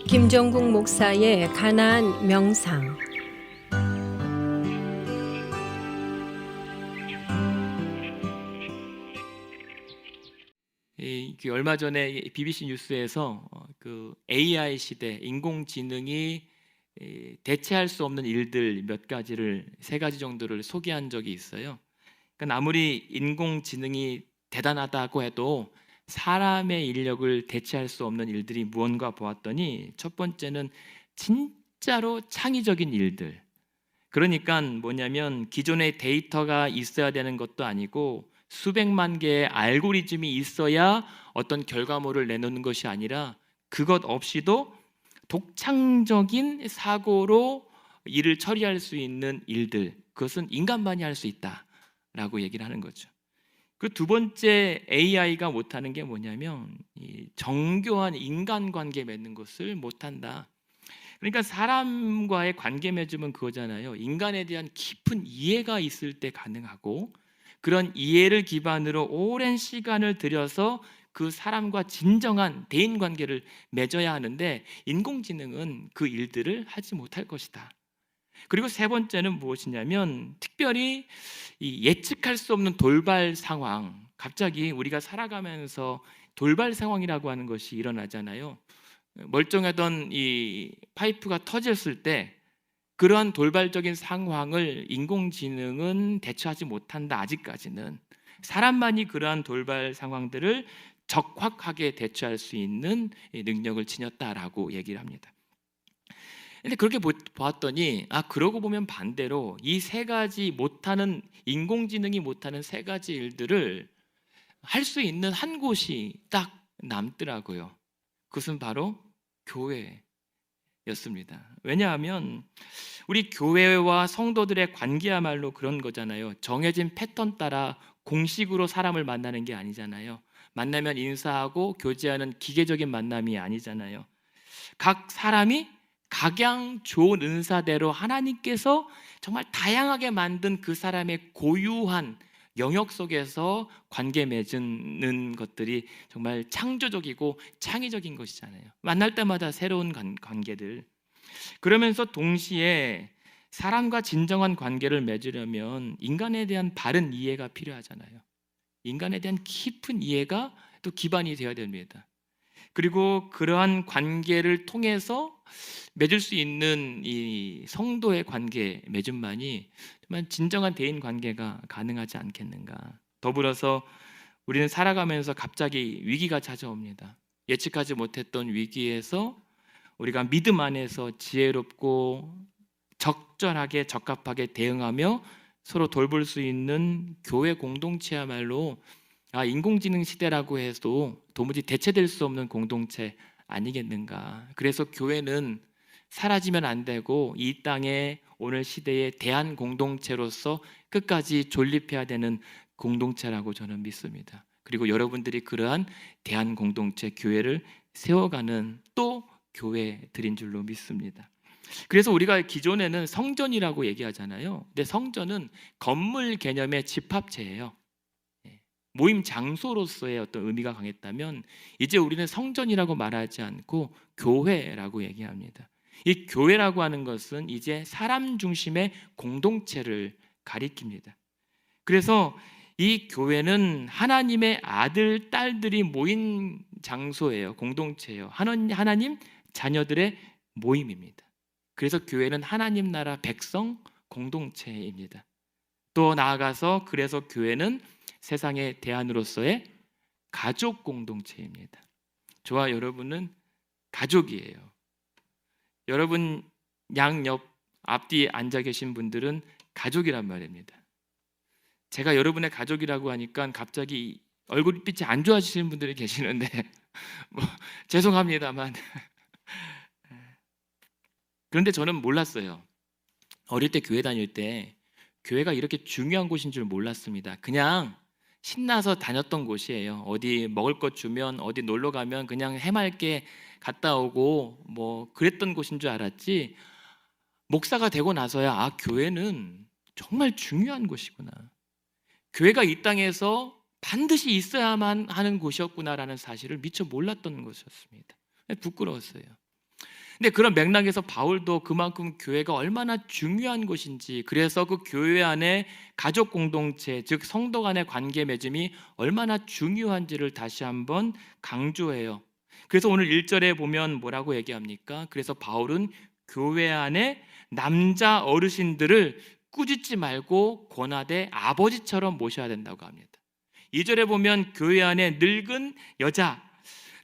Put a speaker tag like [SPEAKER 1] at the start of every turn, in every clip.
[SPEAKER 1] 김종국 목사의 가나안 명상.
[SPEAKER 2] 얼마 전에 BBC 뉴스에서 그 AI 시대, 인공지능이 대체할 수 없는 일들 몇 가지를, 세 가지 정도를 소개한 적이 있어요. 그러니까 아무리 인공지능이 대단하다고 해도 사람의 인력을 대체할 수 없는 일들이 무언가 보았더니, 첫 번째는 진짜로 창의적인 일들. 그러니까 뭐냐면 기존의 데이터가 있어야 되는 것도 아니고 수백만 개의 알고리즘이 있어야 어떤 결과물을 내놓는 것이 아니라, 그것 없이도 독창적인 사고로 일을 처리할 수 있는 일들, 그것은 인간만이 할 수 있다라고 얘기를 하는 거죠. 그 두 번째, AI가 못하는 게 뭐냐면 이 정교한 인간관계 맺는 것을 못한다. 그러니까 사람과의 관계 맺으면 그거잖아요. 인간에 대한 깊은 이해가 있을 때 가능하고, 그런 이해를 기반으로 오랜 시간을 들여서 그 사람과 진정한 대인 관계를 맺어야 하는데, 인공지능은 그 일들을 하지 못할 것이다. 그리고 세 번째는 무엇이냐면, 특별히 이 예측할 수 없는 돌발 상황, 갑자기 우리가 살아가면서 돌발 상황이라고 하는 것이 일어나잖아요. 멀쩡하던 이 파이프가 터졌을 때 그러한 돌발적인 상황을 인공지능은 대처하지 못한다. 아직까지는 사람만이 그러한 돌발 상황들을 적확하게 대처할 수 있는 능력을 지녔다라고 얘기를 합니다. 근데 그렇게 보았더니, 그러고 보면 반대로 이 세 가지 못하는, 인공지능이 못하는 세 가지 일들을 할 수 있는 한 곳이 딱 남더라고요. 그것은 바로 교회였습니다. 왜냐하면 우리 교회와 성도들의 관계야말로 그런 거잖아요. 정해진 패턴 따라 공식으로 사람을 만나는 게 아니잖아요. 만나면 인사하고 교제하는 기계적인 만남이 아니잖아요. 각 사람이 각양 좋은 은사대로 하나님께서 정말 다양하게 만든 그 사람의 고유한 영역 속에서 관계 맺는 것들이 정말 창조적이고 창의적인 것이잖아요. 만날 때마다 새로운 관계들. 그러면서 동시에 사람과 진정한 관계를 맺으려면 인간에 대한 바른 이해가 필요하잖아요. 인간에 대한 깊은 이해가 또 기반이 되어야 됩니다. 그리고 그러한 관계를 통해서 맺을 수 있는 이 성도의 관계 맺음만이 정말 진정한 대인 관계가 가능하지 않겠는가. 더불어서 우리는 살아가면서 갑자기 위기가 찾아옵니다. 예측하지 못했던 위기에서 우리가 믿음 안에서 지혜롭고 적절하게 적합하게 대응하며 서로 돌볼 수 있는 교회 공동체야말로 인공지능 시대라고 해도 도무지 대체될 수 없는 공동체 아니겠는가. 그래서 교회는 사라지면 안 되고 이 땅의 오늘 시대의 대한 공동체로서 끝까지 존립해야 되는 공동체라고 저는 믿습니다. 그리고 여러분들이 그러한 대한 공동체 교회를 세워가는 또 교회들인 줄로 믿습니다. 그래서 우리가 기존에는 성전이라고 얘기하잖아요. 근데 성전은 건물 개념의 집합체예요. 모임 장소로서의 어떤 의미가 강했다면, 이제 우리는 성전이라고 말하지 않고 교회라고 얘기합니다. 이 교회라고 하는 것은 이제 사람 중심의 공동체를 가리킵니다. 그래서 이 교회는 하나님의 아들, 딸들이 모인 장소예요. 공동체예요. 하나님 자녀들의 모임입니다. 그래서 교회는 하나님 나라 백성 공동체입니다. 또 나아가서 그래서 교회는 세상의 대안으로서의 가족 공동체입니다. 저와 여러분은 가족이에요. 여러분 양옆 앞뒤에 앉아 계신 분들은 가족이란 말입니다. 제가 여러분의 가족이라고 하니까 갑자기 얼굴빛이 안 좋아지시는 분들이 계시는데 죄송합니다만 그런데 저는 몰랐어요. 어릴 때 교회 다닐 때 교회가 이렇게 중요한 곳인 줄 몰랐습니다. 그냥 신나서 다녔던 곳이에요. 어디 먹을 것 주면, 어디 놀러 가면 그냥 해맑게 갔다 오고 뭐 그랬던 곳인 줄 알았지, 목사가 되고 나서야 교회는 정말 중요한 곳이구나, 교회가 이 땅에서 반드시 있어야만 하는 곳이었구나라는 사실을 미처 몰랐던 것이었습니다. 부끄러웠어요. 근데 그런 맥락에서 바울도 그만큼 교회가 얼마나 중요한 곳인지, 그래서 그 교회 안에 가족 공동체, 즉 성도 간의 관계 맺음이 얼마나 중요한지를 다시 한번 강조해요. 그래서 오늘 1절에 보면 뭐라고 얘기합니까? 그래서 바울은 교회 안에 남자 어르신들을 꾸짖지 말고 권하되 아버지처럼 모셔야 된다고 합니다. 2절에 보면 교회 안에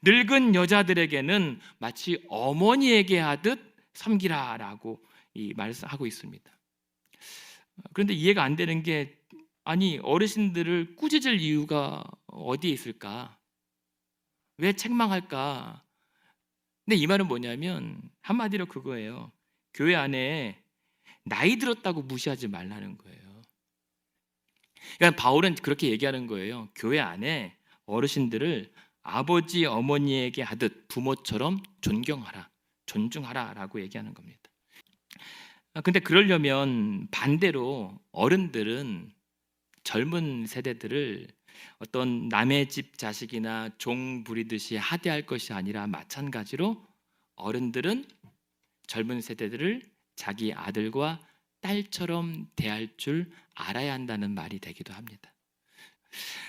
[SPEAKER 2] 늙은 여자들에게는 마치 어머니에게 하듯 섬기라라고 말씀하고 있습니다. 그런데 이해가 안 되는 게, 아니 어르신들을 꾸짖을 이유가 어디에 있을까? 왜 책망할까? 근데 이 말은 뭐냐면 한마디로 그거예요. 교회 안에 나이 들었다고 무시하지 말라는 거예요. 그러니까 바울은 그렇게 얘기하는 거예요. 교회 안에 어르신들을 아버지 어머니에게 하듯 부모처럼 존중하라라고 얘기하는 겁니다. 근데 그러려면 반대로 어른들은 젊은 세대들을 어떤 남의 집 자식이나 종 부리듯이 하대할 것이 아니라, 마찬가지로 어른들은 젊은 세대들을 자기 아들과 딸처럼 대할 줄 알아야 한다는 말이 되기도 합니다.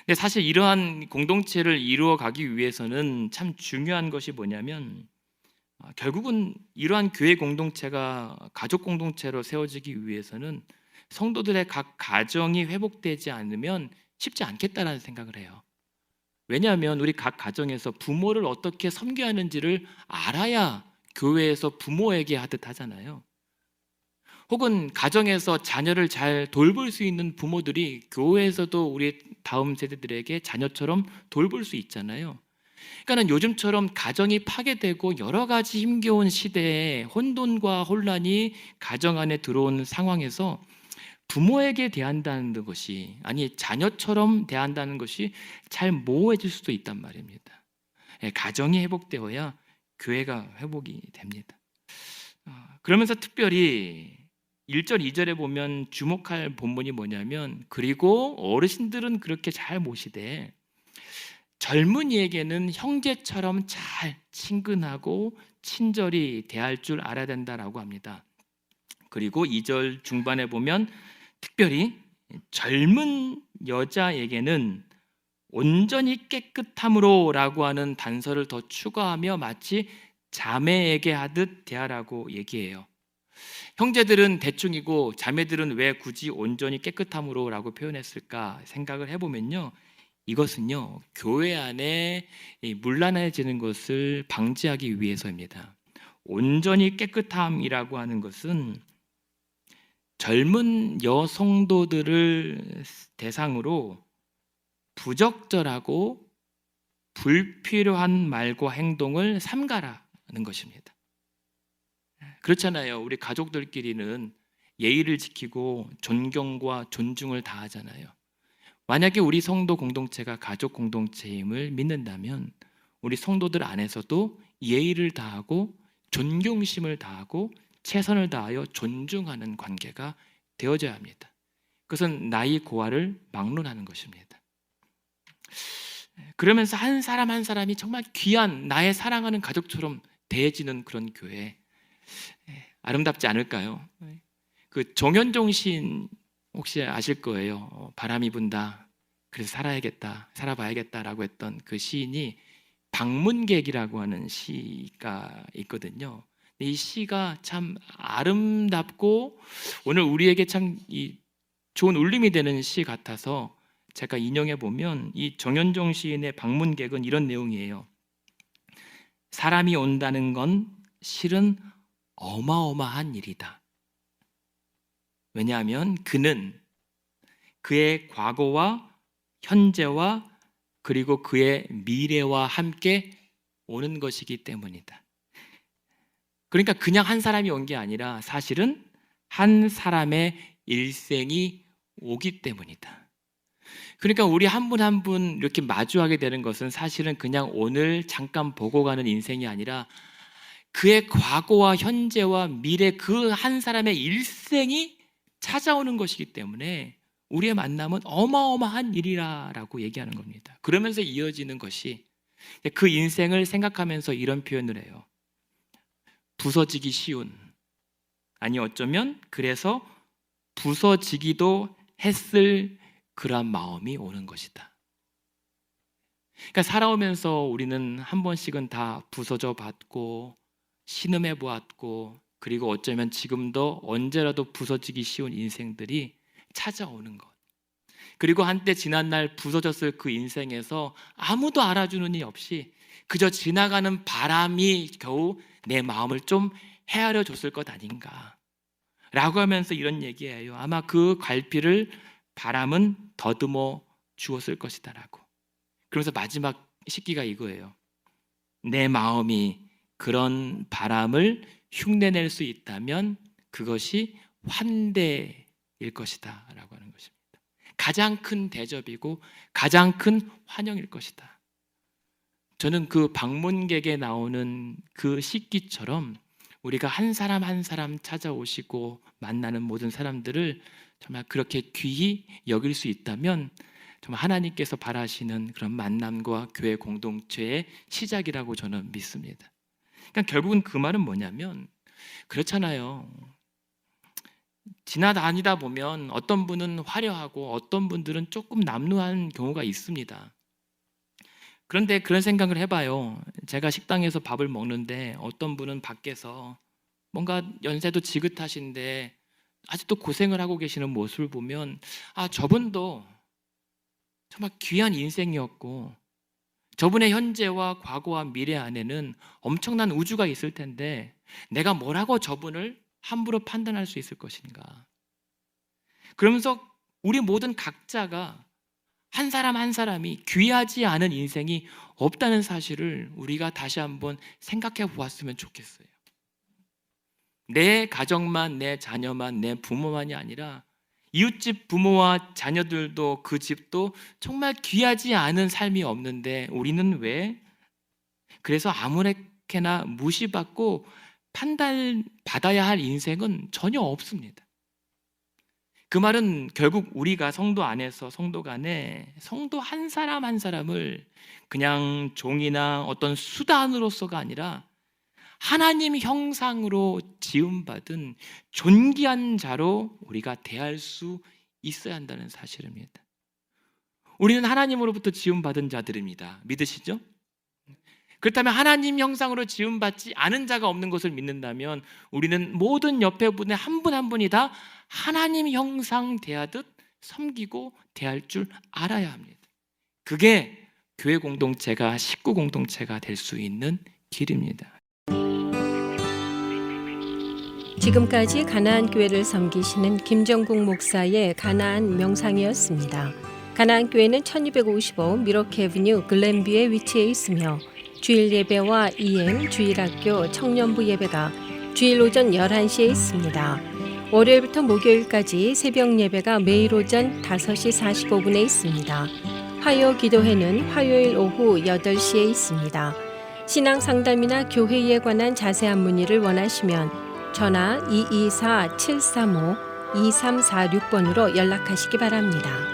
[SPEAKER 2] 근데 사실 이러한 공동체를 이루어 가기 위해서는 참 중요한 것이 뭐냐면, 결국은 이러한 교회 공동체가 가족 공동체로 세워지기 위해서는 성도들의 각 가정이 회복되지 않으면 쉽지 않겠다라는 생각을 해요. 왜냐하면 우리 각 가정에서 부모를 어떻게 섬겨야 하는지를 알아야 교회에서 부모에게 하듯 하잖아요. 혹은 가정에서 자녀를 잘 돌볼 수 있는 부모들이 교회에서도 우리 다음 세대들에게 자녀처럼 돌볼 수 있잖아요. 그러니까 요즘처럼 가정이 파괴되고 여러 가지 힘겨운 시대에 혼돈과 혼란이 가정 안에 들어온 상황에서 부모에게 대한다는 것이, 아니 자녀처럼 대한다는 것이 잘 모호해질 수도 있단 말입니다. 가정이 회복되어야 교회가 회복이 됩니다. 그러면서 특별히 1절, 2절에 보면 주목할 본문이 뭐냐면, 그리고 어르신들은 그렇게 잘 모시되 젊은이에게는 형제처럼 잘 친근하고 친절히 대할 줄 알아야 된다라고 합니다. 그리고 2절 중반에 보면 특별히 젊은 여자에게는 온전히 깨끗함으로라고 하는 단서를 더 추가하며 마치 자매에게 하듯 대하라고 얘기해요. 형제들은 대충이고 자매들은 왜 굳이 온전히 깨끗함으로라고 표현했을까 생각을 해보면요, 이것은요 교회 안에 문란해지는 것을 방지하기 위해서입니다. 온전히 깨끗함이라고 하는 것은 젊은 여성도들을 대상으로 부적절하고 불필요한 말과 행동을 삼가라는 것입니다. 그렇잖아요. 우리 가족들끼리는 예의를 지키고 존경과 존중을 다하잖아요. 만약에 우리 성도 공동체가 가족 공동체임을 믿는다면 우리 성도들 안에서도 예의를 다하고 존경심을 다하고 최선을 다하여 존중하는 관계가 되어져야 합니다. 그것은 나의 고아를 막론하는 것입니다. 그러면서 한 사람 한 사람이 정말 귀한 나의 사랑하는 가족처럼 대해지는 그런 교회, 아름답지 않을까요? 그 정현종 시인 혹시 아실 거예요. 바람이 분다, 그래서 살아봐야겠다라고 했던 그 시인이 방문객이라고 하는 시가 있거든요. 이 시가 참 아름답고 오늘 우리에게 참 좋은 울림이 되는 시 같아서 제가 인용해 보면, 이 정현종 시인의 방문객은 이런 내용이에요. 사람이 온다는 건 실은 어마어마한 일이다. 왜냐하면 그는 그의 과거와 현재와 그리고 그의 미래와 함께 오는 것이기 때문이다. 그러니까 그냥 한 사람이 온 게 아니라 사실은 한 사람의 일생이 오기 때문이다. 그러니까 우리 한 분 한 분 이렇게 마주하게 되는 것은 사실은 그냥 오늘 잠깐 보고 가는 인생이 아니라 그의 과거와 현재와 미래, 그 한 사람의 일생이 찾아오는 것이기 때문에 우리의 만남은 어마어마한 일이라고 얘기하는 겁니다. 그러면서 이어지는 것이, 그 인생을 생각하면서 이런 표현을 해요. 부서지기 쉬운, 아니 어쩌면 그래서 부서지기도 했을 그러한 마음이 오는 것이다. 그러니까 살아오면서 우리는 한 번씩은 다 부서져 봤고 신음해 보았고, 그리고 어쩌면 지금도 언제라도 부서지기 쉬운 인생들이 찾아오는 것. 그리고 한때 지난날 부서졌을 그 인생에서 아무도 알아주는 이 없이 그저 지나가는 바람이 겨우 내 마음을 좀 헤아려 줬을 것 아닌가 라고 하면서 이런 얘기예요. 아마 그 갈피를 바람은 더듬어 주었을 것이다 라고. 그러면서 마지막 식기가 이거예요. 내 마음이 그런 바람을 흉내낼 수 있다면 그것이 환대일 것이다 라고 하는 것입니다. 가장 큰 대접이고 가장 큰 환영일 것이다. 저는 그 방문객에 나오는 그 식기처럼 우리가 한 사람 한 사람 찾아오시고 만나는 모든 사람들을 정말 그렇게 귀히 여길 수 있다면 정말 하나님께서 바라시는 그런 만남과 교회 공동체의 시작이라고 저는 믿습니다. 그러니까 결국은 그 말은 뭐냐면, 그렇잖아요. 지나다니다 보면 어떤 분은 화려하고 어떤 분들은 조금 남루한 경우가 있습니다. 그런데 그런 생각을 해봐요. 제가 식당에서 밥을 먹는데 어떤 분은 밖에서 뭔가 연세도 지긋하신데 아직도 고생을 하고 계시는 모습을 보면, 아, 저분도 정말 귀한 인생이었고 저분의 현재와 과거와 미래 안에는 엄청난 우주가 있을 텐데 내가 뭐라고 저분을 함부로 판단할 수 있을 것인가. 그러면서 우리 모든 각자가 한 사람 한 사람이 귀하지 않은 인생이 없다는 사실을 우리가 다시 한번 생각해 보았으면 좋겠어요. 내 가정만, 내 자녀만, 내 부모만이 아니라 이웃집 부모와 자녀들도 그 집도 정말 귀하지 않은 삶이 없는데 우리는 왜 그래서 아무렇게나 무시받고 판단받아야 할 인생은 전혀 없습니다. 그 말은 결국 우리가 성도 안에서 성도 간에 성도 한 사람 한 사람을 그냥 종이나 어떤 수단으로서가 아니라 하나님 형상으로 지음받은 존귀한 자로 우리가 대할 수 있어야 한다는 사실입니다. 우리는 하나님으로부터 지음받은 자들입니다. 믿으시죠? 그렇다면 하나님 형상으로 지음받지 않은 자가 없는 것을 믿는다면 우리는 모든 옆에 분의 한 분 한 분이 다 하나님 형상 대하듯 섬기고 대할 줄 알아야 합니다. 그게 교회 공동체가 식구 공동체가 될 수 있는 길입니다.
[SPEAKER 1] 지금까지 가나안 교회를 섬기시는 김정국 목사의 가나안 명상이었습니다. 가나안 교회는 1255 미러키 애비뉴 글렌뷰에 위치해 있으며 주일 예배와 EM 주일학교 청년부 예배가 주일 오전 11시에 있습니다. 월요일부터 목요일까지 새벽 예배가 매일 오전 5시 45분에 있습니다. 화요 기도회는 화요일 오후 8시에 있습니다. 신앙 상담이나 교회에 관한 자세한 문의를 원하시면 전화 224-735-2346번으로 연락하시기 바랍니다.